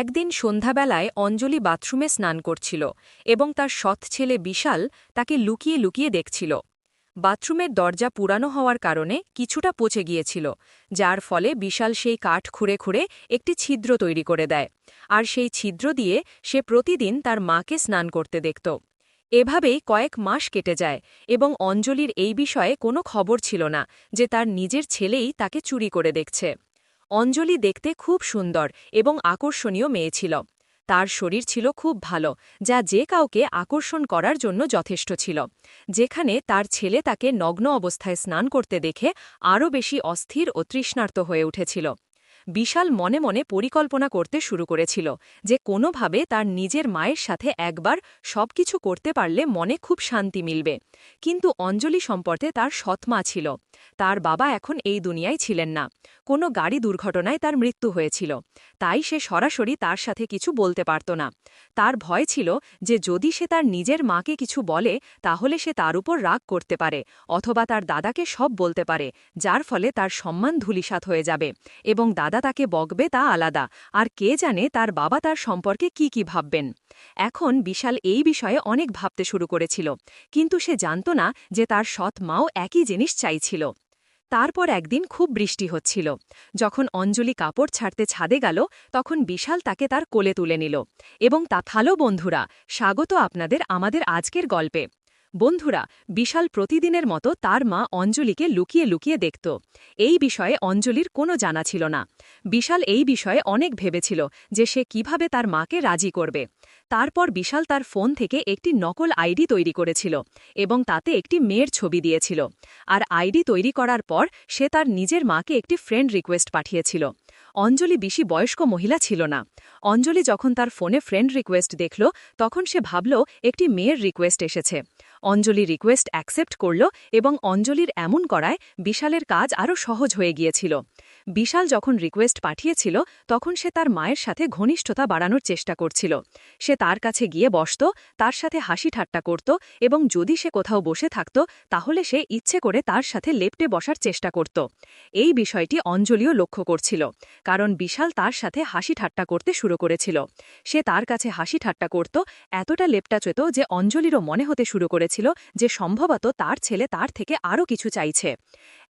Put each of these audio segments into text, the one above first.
একদিন সন্ধ্যাবেলায় অঞ্জলি বাথরুমে স্নান করছিল এবং তার সৎ ছেলে বিশাল তাকে লুকিয়ে লুকিয়ে দেখছিল। বাথরুমের দরজা পুরানো হওয়ার কারণে কিছুটা পচে গিয়েছিল, যার ফলে বিশাল সেই কাঠ খুঁড়ে খুঁড়ে একটি ছিদ্র তৈরি করে দেয়, আর সেই ছিদ্র দিয়ে সে প্রতিদিন তার মাকে স্নান করতে দেখত। এভাবেই কয়েক মাস কেটে যায় এবং অঞ্জলির এই বিষয়ে কোনো খবর ছিল না যে তার নিজের ছেলেই তাকে চুরি করে দেখছে। অঞ্জলি দেখতে খুব সুন্দর এবং আকর্ষণীয় মেয়ে ছিল। তার শরীর ছিল খুব ভালো, যা যে কাউকে আকর্ষণ করার জন্য যথেষ্ট ছিল। যেখানে তার ছেলে তাকে নগ্ন অবস্থায় স্নান করতে দেখে আরও বেশি অস্থির ও তৃষ্ণার্ত হয়ে উঠেছিল। বিশাল মনে মনে পরিকল্পনা করতে শুরু করেছিল যে কোনোভাবে তার নিজের মায়ের সাথে একবার সবকিছু করতে পারলে মনে খুব শান্তি মিলবে। কিন্তু অঞ্জলি সম্পর্কে তার সৎমা ছিল। তার বাবা এখন এই দুনিয়ায় ছিলেন না, কোনো গাড়ি দুর্ঘটনায় তার মৃত্যু হয়েছিল। তাই সে সরাসরি তার সাথে কিছু বলতে পারত না। তার ভয় ছিল যে যদি সে তার নিজের মাকে কিছু বলে তাহলে সে তার উপর রাগ করতে পারে, অথবা তার দাদাকে সব বলতে পারে, যার ফলে তার সম্মান ধূলিসাৎ হয়ে যাবে এবং দাদা তাকে বকবে তা আলাদা, আর কে জানে তার বাবা তার সম্পর্কে কি ভাববেন। এখন বিশাল এই বিষয়ে অনেক ভাবতে শুরু করেছিল, কিন্তু সে জানত না যে তার সৎ মাও একই জিনিস চাইছিল। তারপর একদিন খুব বৃষ্টি হচ্ছিল। যখন অঞ্জলি কাপড় ছাড়তে ছাদে গেল, তখন বিশাল তাকে তার কোলে তুলে নিল এবং হ্যালো বন্ধুরা, স্বাগত আপনাদের আমাদের আজকের গল্পে। বন্ধুরা, বিশাল প্রতিদিনের মতো তার মা অঞ্জলিকে লুকিয়ে লুকিয়ে দেখত। এই বিষয়ে অঞ্জলির কোনো জানা ছিল না। বিশাল এই বিষয়ে অনেক ভেবেছিল যে সে কিভাবে তার মাকে রাজি করবে। তারপর বিশাল তার ফোন থেকে একটি নকল আইডি তৈরি করেছিল এবং তাতে একটি মেয়ের ছবি দিয়েছিল। আর আইডি তৈরি করার পর সে তার নিজের মাকে একটি ফ্রেন্ড রিকোয়েস্ট পাঠিয়েছিল। অঞ্জলি বেশি বয়স্ক মহিলা ছিল না। অঞ্জলি যখন তার ফোনে ফ্রেন্ড রিকোয়েস্ট দেখল, তখন সে ভাবল একটি মেয়ের রিকোয়েস্ট এসেছে। অঞ্জলি রিকোয়েস্ট অ্যাকসেপ্ট করল এবং অঞ্জলির এমন করায় বিশালের কাজ আরও সহজ হয়ে গিয়েছিল। বিশাল যখন রিকোয়েস্ট পাঠিয়েছিল, তখন সে তার মায়ের সাথে ঘনিষ্ঠতা বাড়ানোর চেষ্টা করছিল। সে তার কাছে গিয়ে বসত, তার সাথে হাসি ঠাট্টা করত এবং যদি সে কোথাও বসে থাকত তাহলে সে ইচ্ছে করে তার সাথে লেপ্টে বসার চেষ্টা করত। এই বিষয়টি অঞ্জলিও লক্ষ্য করছিল, কারণ বিশাল তার সাথে হাসি ঠাট্টা করতে শুরু করেছিল। সে তার কাছে হাসি ঠাট্টা করত, এতটা লেপ্টাচেত যে অঞ্জলিরও মনে হতে শুরু করেছিল যে সম্ভবত তার ছেলে তার থেকে আরও কিছু চাইছে।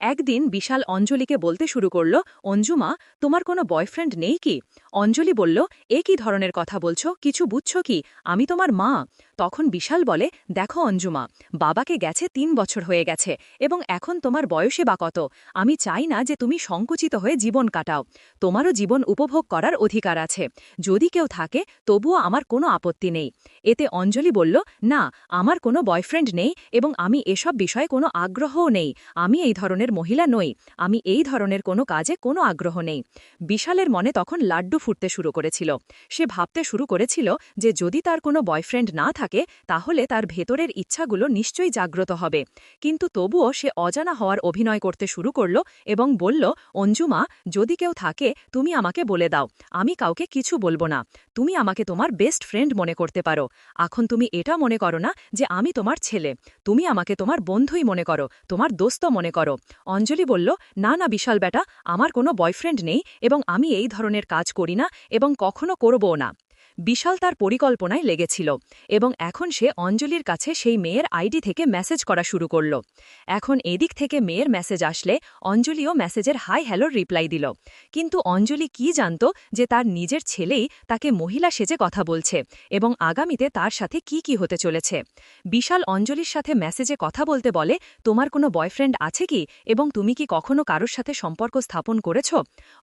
একদিন বিশাল অঞ্জলিকে বলতে শুরু করল, অঞ্জুমা, তোমার কোনো বয়ফ্রেন্ড নেই কি? অঞ্জলি বলল, এ কি ধরনের কথা বলছো, কিছু বুঝছো কি? আমি তোমার মা। তখন বিশাল বলে, দেখো অঞ্জুমা, বাবাকে গেছে ৩ বছর হয়ে গেছে এবং এখন তোমার বয়সে বা কত? আমি চাই না যে তুমি সংকুচিত হয়ে জীবন কাটাও। তোমারও জীবন উপভোগ করার অধিকার আছে। যদি কেউ থাকে তবুও আমার কোনো আপত্তি নেই। এতে অঞ্জলি বলল, না, আমার কোনো বয়ফ্রেন্ড নেই এবং আমি এসব বিষয়ে কোনো আগ্রহও নেই। আমি এই ধরনের মহিলা নই। আমি এই ধরনের কোনো কাজে কোনো আগ্রহ নেই। বিশালের মনে তখন লাড্ডু ফুটতে শুরু করেছিল। সে ভাবতে শুরু করেছিল যে যদি তার কোনো বয়ফ্রেন্ড না থাকে তাহলে তার ভেতরের ইচ্ছাগুলো নিশ্চয়ই জাগ্রত হবে। কিন্তু তবুও সে অজানা হওয়ার অভিনয় করতে শুরু করল এবং বলল, অঞ্জুমা, যদি কেউ থাকে তুমি আমাকে বলে দাও, আমি কাউকে কিছু বলবো না। তুমি আমাকে তোমার বেস্ট ফ্রেন্ড মনে করতে পারো। এখন তুমি এটা মনে করো না যে আমি তোমার ছেলে। তুমি আমাকে তোমার বন্ধুই মনে করো, তোমার দোস্ত মনে করো। অঞ্জলি বলল, না না বিশাল বেটা, আমার কোনো বয়ফ্রেন্ড নেই এবং আমি এই ধরনের কাজ করি না এবং কখনো করবও না। বিশাল তার পরিকল্পনায় লেগেছিল এবং এখন সে অঞ্জলির কাছে সেই মেয়ের আইডি থেকে মেসেজ করা শুরু করল। এখন এদিক থেকে মেয়ের মেসেজ আসলে অঞ্জলিও মেসেজের হাই হ্যালোর রিপ্লাই দিল। কিন্তু অঞ্জলি কি জানত যে তার নিজের ছেলেই তাকে মহিলা সেজে কথা বলছে এবং আগামীতে তার সাথে কি হতে চলেছে। বিশাল অঞ্জলির সাথে মেসেজে কথা বলতে বলে, তোমার কোনো বয়ফ্রেন্ড আছে কি এবং তুমি কি কখনো কারোর সাথে সম্পর্ক স্থাপন করেছ?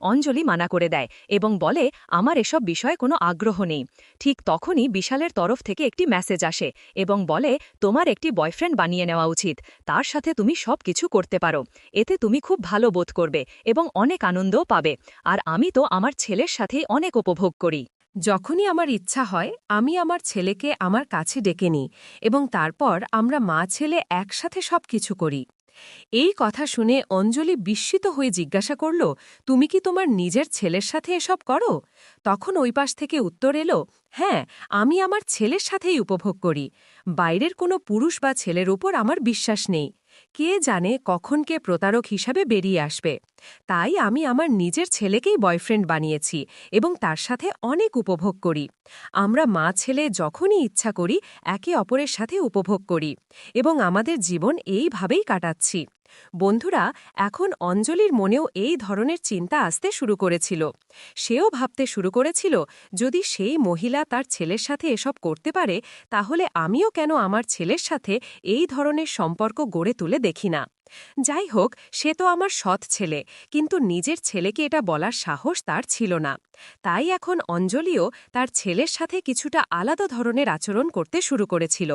অঞ্জলি মানা করে দেয় এবং বলে, আমার এসব বিষয়ে কোনো আগ্রহ নেই। ঠিক তখনই বিশালের তরফ থেকে একটি মেসেজ আসে এবং বলে, তোমার একটি বয়ফ্রেন্ড বানিয়ে নেওয়া উচিত। তার সাথে তুমি সব কিছু করতে পারো। এতে তুমি খুব ভালো বোধ করবে এবং অনেক আনন্দও পাবে। আর আমি তো আমার ছেলের সাথেই অনেক উপভোগ করি। যখনই আমার ইচ্ছা হয় আমি আমার ছেলেকে আমার কাছে ডেকে নিই এবং তারপর আমরা মা ছেলে একসাথে সব কিছু করি। এই কথা শুনে অঞ্জলি বিস্মিত হয়ে জিজ্ঞাসা করল, তুমি কি তোমার নিজের ছেলের সাথে এসব করো? তখন ওই পাশ থেকে উত্তর এলো, হ্যাঁ, আমি আমার ছেলের সাথেই উপভোগ করি। বাইরের কোনো পুরুষ বা ছেলের উপর আমার বিশ্বাস নেই। কে জানে কখন কে প্রতারক হিসাবে বেরিয়ে আসবে। তাই আমি আমার নিজের ছেলেকেই বয়ফ্রেন্ড বানিয়েছি এবং তার সাথে অনেক উপভোগ করি। আমরা মা ছেলে যখনই ইচ্ছা করি একে অপরের সাথে উপভোগ করি এবং আমাদের জীবন এইভাবেই কাটাচ্ছি। বন্ধুরা, এখন অঞ্জলির মনেও এই ধরনের চিন্তা আসতে শুরু করেছিল। সেও ভাবতে শুরু করেছিল, যদি সেই মহিলা তার ছেলের সাথে এসব করতে পারে, তাহলে আমিও কেন আমার ছেলের সাথে এই ধরনের সম্পর্ক গড়ে তুলে দেখি না। যাই হোক, সে তো আমার সৎ ছেলে, কিন্তু নিজের ছেলেকে এটা বলার সাহস তার ছিল না। তাই এখন অঞ্জলিও তার ছেলের সাথে কিছুটা আলাদা ধরনের আচরণ করতে শুরু করেছিল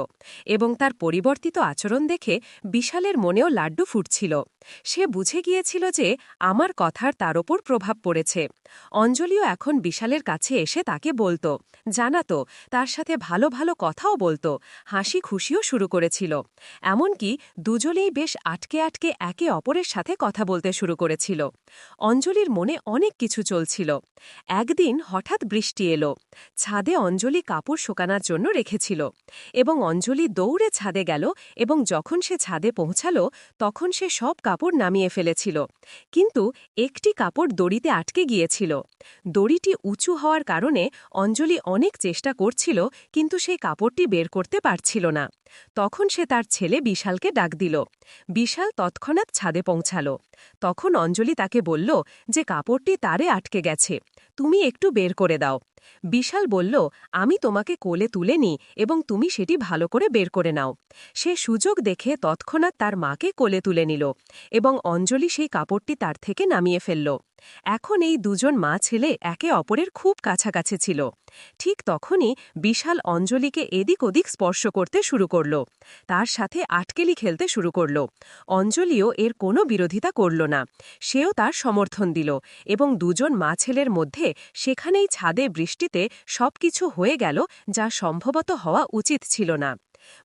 এবং তার পরিবর্তিত আচরণ দেখে বিশালের মনেও লাড্ডু ফুটছিল। সে বুঝে গিয়েছিল যে আমার কথার তার ওপর প্রভাব পড়েছে। অঞ্জলিও এখন বিশালের কাছে এসে তাকে বলতো, জানাতো, তার সাথে ভালো ভালো কথাও বলতো, হাসি খুশিও শুরু করেছিল। এমনকি দুজনেই বেশ আটকে আটকে একে অপরের সাথে কথা বলতে শুরু করেছিল। অঞ্জলির মনে অনেক কিছু চলছিল। একদিন হঠাৎ বৃষ্টি এলো। ছাদে অঞ্জলি কাপড় শুকানোর জন্য রেখেছিল এবং অঞ্জলি দৌড়ে ছাদে গেল এবং যখন সে ছাদে পৌঁছাল তখন সে সব কাপড় নামিয়ে ফেলেছিল, কিন্তু একটি কাপড় দড়িতে আটকে গিয়েছিল। দড়িটি উঁচু হওয়ার কারণে অঞ্জলি অনেক চেষ্টা করছিল, কিন্তু সেই কাপড়টি বের করতে পারছিল না। তখন সে তার ছেলে বিশালকে ডাক দিল। বিশাল তৎক্ষণাৎ ছাদে পৌঁছাল। তখন অঞ্জলি তাকে বলল যে কাপড়টি তারে আটকে গেছে, তুমি একটু বের করে দাও। বিশাল বলল, আমি তোমাকে কোলে তুলে নিই এবং তুমি সেটি ভালো করে বের করে নাও। সে সুযোগ দেখে তৎক্ষণাৎ তার মাকে কোলে তুলে নিল এবং অঞ্জলি সেই কাপড়টি তার থেকে নামিয়ে ফেলল। এখন এই দুজন মা ছেলে একে অপরের খুব কাছাকাছি ছিল। ঠিক তখনই বিশাল অঞ্জলিকে এদিক ওদিক স্পর্শ করতে শুরু করল, তার সাথে আটকেলি খেলতে শুরু করল। অঞ্জলিও এর কোনো বিরোধিতা করল না, সেও তার সমর্থন দিল এবং দুজন মা ছেলের মধ্যে সেখানেই ছাদে বৃষ্টিতে সবকিছু হয়ে গেল, যা সম্ভবত হওয়া উচিত ছিল না।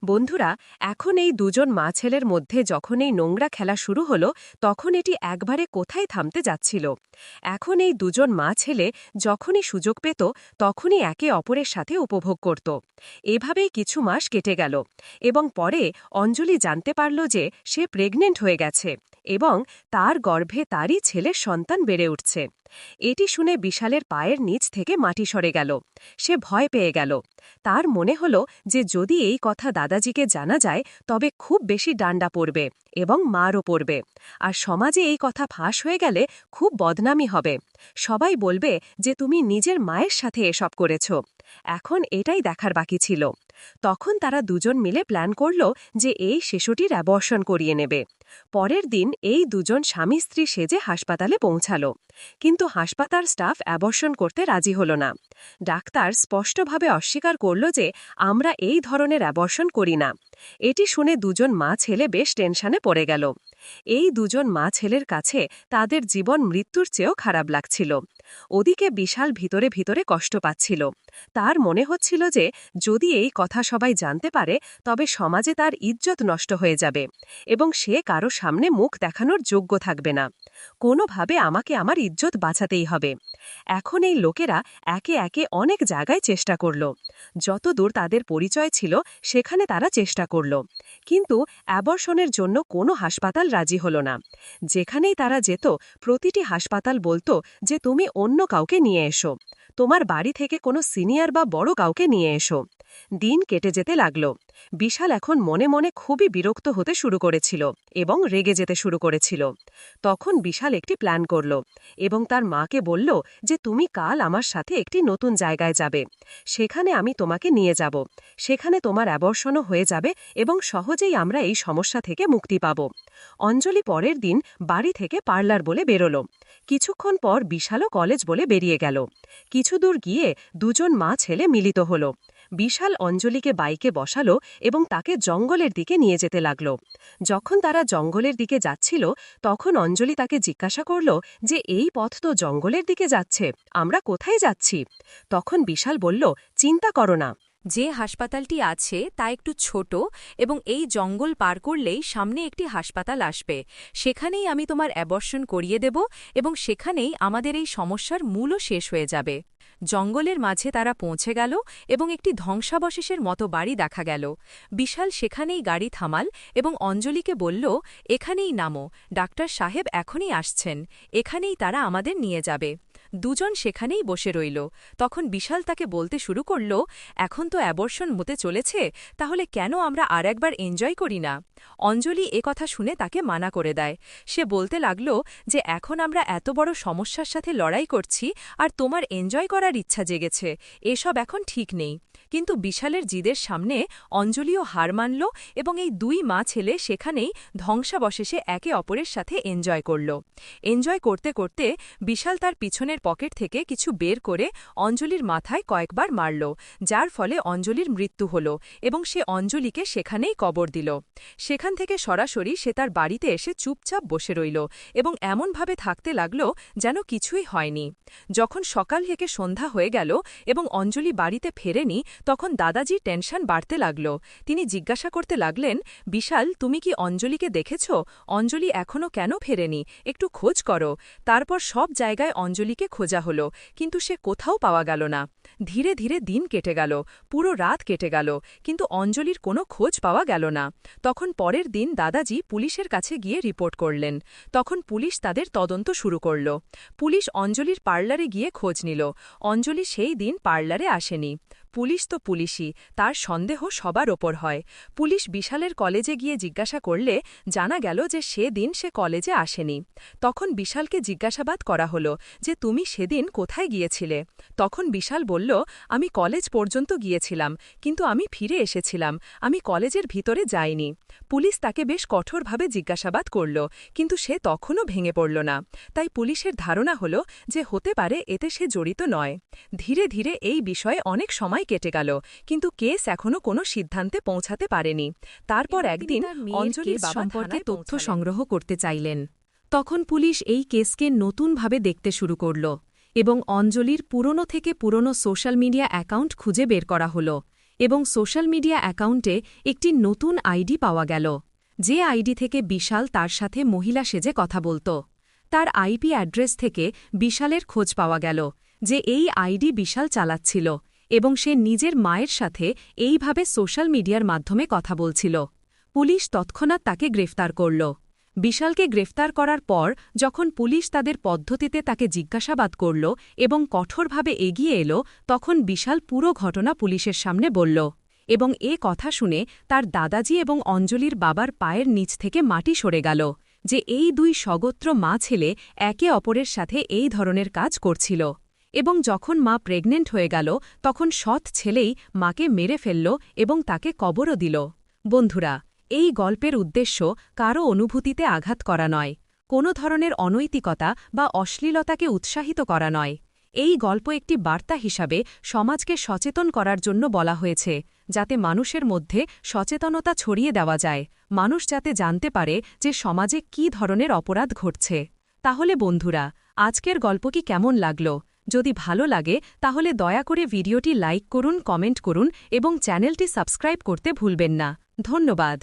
বন্ধুরা, এখন এই দুজন মা ছেলের মধ্যে যখন এই নোংরা খেলা শুরু হলো, তখন এটি একবারে কোথায় থামতে যাচ্ছিল। এখন এই দুজন মা ছেলে যখনই সুযোগ পেত তখনই একে অপরের সাথে উপভোগ করত। এভাবেই কিছু মাস কেটে গেল এবং পরে অঞ্জলি জানতে পারল যে সে প্রেগনেন্ট হয়ে গেছে এবং তার গর্ভে তারই ছেলের সন্তান বেড়ে উঠছে। এটি শুনে বিশালের পায়ের নিচ থেকে মাটি সরে গেল। সে ভয় পেয়ে গেল। তার মনে হল যে যদি এই কথা দাদাজিকে জানা যায় তবে খুব বেশি ডান্ডা পড়বে এবং মারও পড়বে, আর সমাজে এই কথা ফাঁস হয়ে গেলে খুব বদনামি হবে। সবাই বলবে যে তুমি নিজের মায়ের সাথে এসব করেছ। এখন এটাই দেখার বাকি ছিল। তখন তারা দুজন মিলে প্ল্যান করল যে এই শিশুটির অ্যাবর্শন করিয়ে নেবে। পরের দিন এই দুজন স্বামী স্ত্রী সেজে হাসপাতালে পৌঁছাল, কিন্তু হাসপাতাল স্টাফ অ্যাবর্শন করতে রাজি হল না। ডাক্তার স্পষ্টভাবে অস্বীকার করল যে আমরা এই ধরনের অ্যাবর্শন করি না। এটি শুনে দুজন মা ছেলে বেশ টেনশনে পড়ে গেল। এই দুজন মা ছেলের কাছে তাদের জীবন মৃত্যুর চেয়েও খারাপ লাগছিল। ওদিকে বিশাল ভিতরে ভিতরে কষ্ট পাচ্ছিল। তার মনে হচ্ছিল যে যদি এই কথা সবাই জানতে পারে তবে সমাজে তার ইজ্জত নষ্ট হয়ে যাবে এবং সে কারো সামনে মুখ দেখানোর যোগ্য থাকবে না। কোনোভাবে আমাকে আমার ইজ্জত বাঁচাতেই হবে। এখন এই লোকেরা একে একে অনেক জায়গায় চেষ্টা করল। যতদূর তাদের পরিচয় ছিল সেখানে তারা চেষ্টা করল, কিন্তু অ্যাবর্শনের জন্য কোনো হাসপাতাল রাজি হল না। যেখানেই তারা যেত প্রতিটি হাসপাতাল বলতো যে তুমি অন্য কাউকে নিয়ে এসো, তোমার বাড়ি থেকে কোনো সিনিয়র বা বড় কাউকে নিয়ে এসো। দিন কেটে যেতে লাগল। বিশাল এখন মনে মনে খুবই বিরক্ত হতে শুরু করেছিল এবং রেগে যেতে শুরু করেছিল। তখন বিশাল একটি প্ল্যান করল এবং তার মাকে বলল যে তুমি কাল আমার সাথে একটি নতুন জায়গায় যাবে, সেখানে আমি তোমাকে নিয়ে যাব। সেখানে তোমার অ্যাবর্শনও হয়ে যাবে এবং সহজেই আমরা এই সমস্যা থেকে মুক্তি পাব। অঞ্জলি পরের দিন বাড়ি থেকে পার্লার বলে বেরোল। কিছুক্ষণ পর বিশালও কলেজ বলে বেরিয়ে গেল। কিছু দূর গিয়ে দুজন মা ছেলে মিলিত হল। বিশাল অঞ্জলিকে বাইকে বসালো এবং তাকে জঙ্গলের দিকে নিয়ে যেতে লাগল। যখন তারা জঙ্গলের দিকে যাচ্ছিল তখন অঞ্জলি তাকে জিজ্ঞাসা করল যে এই পথ তো জঙ্গলের দিকে যাচ্ছে, আমরা কোথায় যাচ্ছি? তখন বিশাল বলল, চিন্তা করো না, যে হাসপাতালটি আছে তা একটু ছোট এবং এই জঙ্গল পার করলেই সামনে একটি হাসপাতাল আসবে। সেখানেই আমি তোমার অ্যাবর্শন করিয়ে দেব এবং সেখানেই আমাদের এই সমস্যার মূলও শেষ হয়ে যাবে। জঙ্গলের মাঝে তারা পৌঁছে গেল এবং একটি ধ্বংসাবশেষের মতো বাড়ি দেখা গেল। বিশাল সেখানেই গাড়ি থামাল এবং অঞ্জলিকে বলল, এখানেই নামো, ডাক্তার সাহেব এখনই আসছেন, এখানেই তারা আমাদের নিয়ে যাবে। দুজন সেখানেই বসে রইল। তখন বিশাল তাকে বলতে শুরু করল, এখন তো অ্যাবর্শন হতে চলেছে, তাহলে কেন আমরা আর একবার এনজয় করি না? অঞ্জলি কথা শুনে তাকে মানা করে দেয়। সে বলতে লাগল যে এখন আমরা এত বড় সমস্যার সাথে লড়াই করছি আর তোমার এনজয় করার ইচ্ছা জেগেছে, এসব এখন ঠিক নেই। কিন্তু বিশালের জিদের সামনে অঞ্জলিও হার মানল এবং এই দুই মা ছেলে সেখানেই ধ্বংসাবশেষে একে অপরের সাথে এনজয় করল। এনজয় করতে করতে বিশাল তার পিছনের পকেট থেকে কিছু বের করে অঞ্জলির মাথায় কয়েকবার মারল, যার ফলে অঞ্জলির মৃত্যু হল এবং সে অঞ্জলিকে সেখানেই কবর দিল। সেখান থেকে সরাসরি সে তার বাড়িতে এসে চুপচাপ বসে রইল এবং এমনভাবে থাকতে লাগল যেন কিছুই হয়নি। যখন সকাল থেকে সন্ধ্যা হয়ে গেল এবং অঞ্জলি বাড়িতে ফেরেনি, তখন দাদাজি টেনশন বাড়তে লাগল। তিনি জিজ্ঞাসা করতে লাগলেন, বিশাল, তুমি কি অঞ্জলিকে দেখেছ? অঞ্জলি এখনও কেন ফেরেনি? একটু খোঁজ করো। তারপর সব জায়গায় অঞ্জলিকে খোঁজা হলো, কিন্তু সে কোথাও পাওয়া গেল না। ধীরে ধীরে দিন কেটে গেল, পুরো রাত কেটে গেল, কিন্তু অঞ্জলির কোনো খোঁজ পাওয়া গেল না। তখন পরের দিন দাদাজি পুলিশের কাছে গিয়ে রিপোর্ট করলেন। তখন পুলিশ তাদের তদন্ত শুরু করল। পুলিশ অঞ্জলির পার্লারে গিয়ে খোঁজ নিল। অঞ্জলি সেই দিন পার্লারে আসেনি। পুলিশ তো পুলিশই, তার সন্দেহ সবার ওপর হয়। পুলিশ বিশালের কলেজে গিয়ে জিজ্ঞাসা করলে জানা গেল যে সেদিন সে কলেজে আসেনি। তখন বিশালকে জিজ্ঞাসাবাদ করা হলো যে তুমি সেদিন কোথায় গিয়েছিলে? তখন বিশাল বলল, আমি কলেজ পর্যন্ত গিয়েছিলাম, কিন্তু আমি ফিরে এসেছিলাম, আমি কলেজের ভিতরে যাইনি। পুলিশ তাকে বেশ কঠোরভাবে জিজ্ঞাসাবাদ করল, কিন্তু সে তখনও ভেঙে পড়ল না। তাই পুলিশের ধারণা হল যে হতে পারে এতে সে জড়িত নয়। ধীরে ধীরে এই বিষয়ে অনেক সময় কেটে গেল, কিন্তু কেস এখনও কোনো সিদ্ধান্তে পৌঁছাতে পারেনি। তারপর একদিন অঞ্জলির বাবা সম্পর্কে তথ্য সংগ্রহ করতে চাইলেন। তখন পুলিশ এই কেসকে নতুনভাবে দেখতে শুরু করল এবং অঞ্জলির পুরনো থেকে পুরনো সোশ্যাল মিডিয়া অ্যাকাউন্ট খুঁজে বের করা হল এবং সোশ্যাল মিডিয়া অ্যাকাউন্টে একটি নতুন আইডি পাওয়া গেল, যে আইডি থেকে বিশাল তার সাথে মহিলা সেজে কথা বলত। তার আইপি অ্যাড্রেস থেকে বিশালের খোঁজ পাওয়া গেল যে এই আইডি বিশাল চালাচ্ছিল এবং সে নিজের মায়ের সাথে এইভাবে সোশ্যাল মিডিয়ার মাধ্যমে কথা বলছিল। পুলিশ তৎক্ষণাৎ তাকে গ্রেফতার করল। বিশালকে গ্রেফতার করার পর যখন পুলিশ তাদের পদ্ধতিতে তাকে জিজ্ঞাসাবাদ করল এবং কঠোরভাবে এগিয়ে এলো, তখন বিশাল পুরো ঘটনা পুলিশের সামনে বলল এবং কথা শুনে তার দাদাজি এবং অঞ্জলির বাবার পায়ের নিচ থেকে মাটি সরে গেল যে এই দুই সগোত্র মা ছেলে একে অপরের সাথে এই ধরনের কাজ করছিল। এবং যখন মা প্রেগনেন্ট হয়ে গেল, তখন সৎ ছেলেই মাকে মেরে ফেলল এবং তাকে কবরও দিল। বন্ধুরা, এই গল্পের উদ্দেশ্য কারও অনুভূতিতে আঘাত করা নয়, কোনো ধরনের অনৈতিকতা বা অশ্লীলতাকে উৎসাহিত করা নয়। এই গল্প একটি বার্তা হিসাবে সমাজকে সচেতন করার জন্য বলা হয়েছে, যাতে মানুষের মধ্যে সচেতনতা ছড়িয়ে দেওয়া যায়, মানুষ যাতে জানতে পারে যে সমাজে কী ধরনের অপরাধ ঘটছে। তাহলে বন্ধুরা, আজকের গল্প কি কেমন লাগল? যদি ভালো লাগে তাহলে দয়া করে ভিডিওটি লাইক করুন, কমেন্ট করুন এবং চ্যানেলটি সাবস্ক্রাইব করতে ভুলবেন না। ধন্যবাদ।